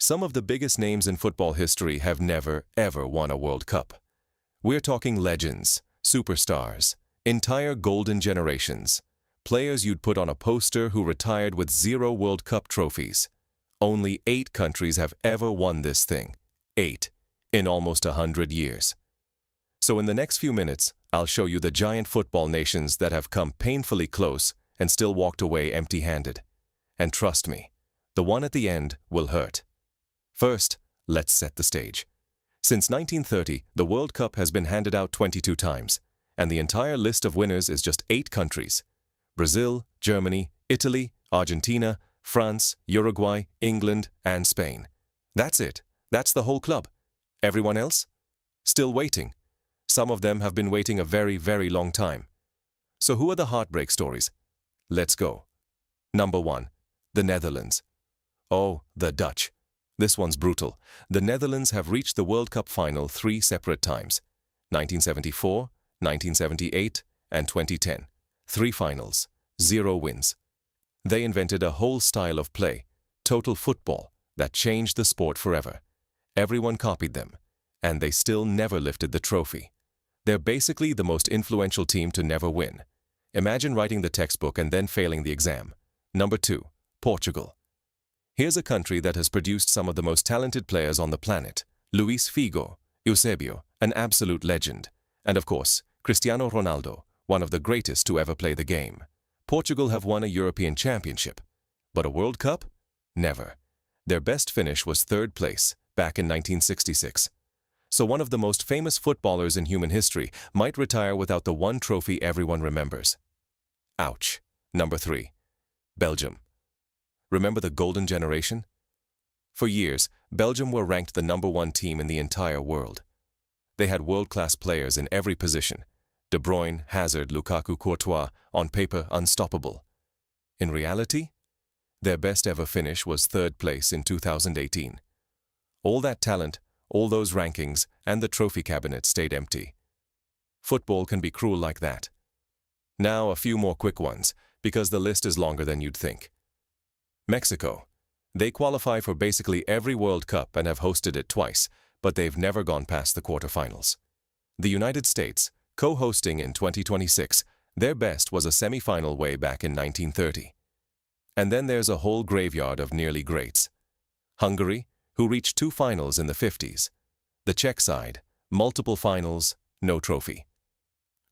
Some of the biggest names in football history have never, ever won a World Cup. We're talking legends, superstars, entire golden generations, players you'd put on a poster who retired with 0 World Cup trophies. Only 8 countries have ever won this thing. 8. In almost 100 years. So in the next few minutes, I'll show you the giant football nations that have come painfully close and still walked away empty-handed. And trust me, the one at the end will hurt. First, let's set the stage. Since 1930, the World Cup has been handed out 22 times, and the entire list of winners is just 8 countries: Brazil, Germany, Italy, Argentina, France, Uruguay, England, and Spain. That's it. That's the whole club. Everyone else? Still waiting. Some of them have been waiting a very, very long time. So who are the heartbreak stories? Let's go. Number 1. The Netherlands. Oh, the Dutch. This one's brutal. The Netherlands have reached the World Cup final 3 separate times: 1974, 1978, and 2010. 3 finals, 0 wins. They invented a whole style of play, total football, that changed the sport forever. Everyone copied them, and they still never lifted the trophy. They're basically the most influential team to never win. Imagine writing the textbook and then failing the exam. Number 2, Portugal. Here's a country that has produced some of the most talented players on the planet. Luis Figo, Eusebio, an absolute legend. And of course, Cristiano Ronaldo, one of the greatest to ever play the game. Portugal have won a European Championship. But a World Cup? Never. Their best finish was 3rd place, back in 1966. So one of the most famous footballers in human history might retire without the one trophy everyone remembers. Ouch. Number 3. Belgium. Remember the golden generation? For years, Belgium were ranked the number 1 team in the entire world. They had world-class players in every position: De Bruyne, Hazard, Lukaku, Courtois, on paper unstoppable. In reality, their best ever finish was 3rd place in 2018. All that talent, all those rankings, and the trophy cabinet stayed empty. Football can be cruel like that. Now a few more quick ones, because the list is longer than you'd think. Mexico. They qualify for basically every World Cup and have hosted it twice, but they've never gone past the quarterfinals. The United States, co-hosting in 2026, their best was a semi-final way back in 1930. And then there's a whole graveyard of nearly greats. Hungary, who reached 2 finals in the 50s. The Czech side, multiple finals, no trophy.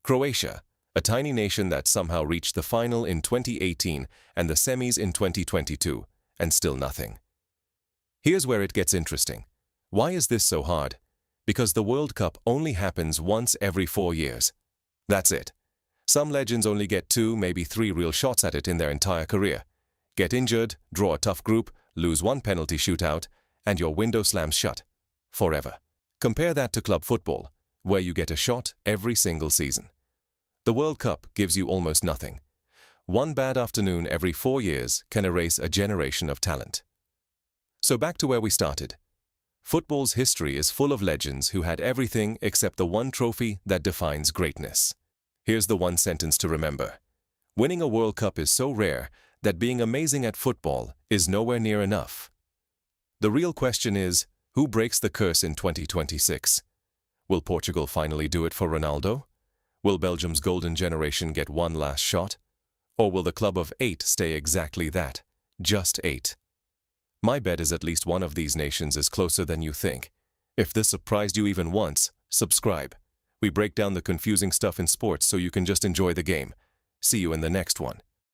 Croatia, a tiny nation that somehow reached the final in 2018 and the semis in 2022, and still nothing. Here's where it gets interesting. Why is this so hard? Because the World Cup only happens once every 4 years. That's it. Some legends only get 2, maybe 3 real shots at it in their entire career. Get injured, draw a tough group, lose 1 penalty shootout, and your window slams shut. Forever. Compare that to club football, where you get a shot every single season. The World Cup gives you almost nothing. 1 bad afternoon every 4 years can erase a generation of talent. So back to where we started. Football's history is full of legends who had everything except the one trophy that defines greatness. Here's the one sentence to remember. Winning a World Cup is so rare that being amazing at football is nowhere near enough. The real question is, who breaks the curse in 2026? Will Portugal finally do it for Ronaldo? Will Belgium's golden generation get one last shot? Or will the club of 8 stay exactly that, just 8? My bet is at least one of these nations is closer than you think. If this surprised you even once, subscribe. We break down the confusing stuff in sports so you can just enjoy the game. See you in the next one.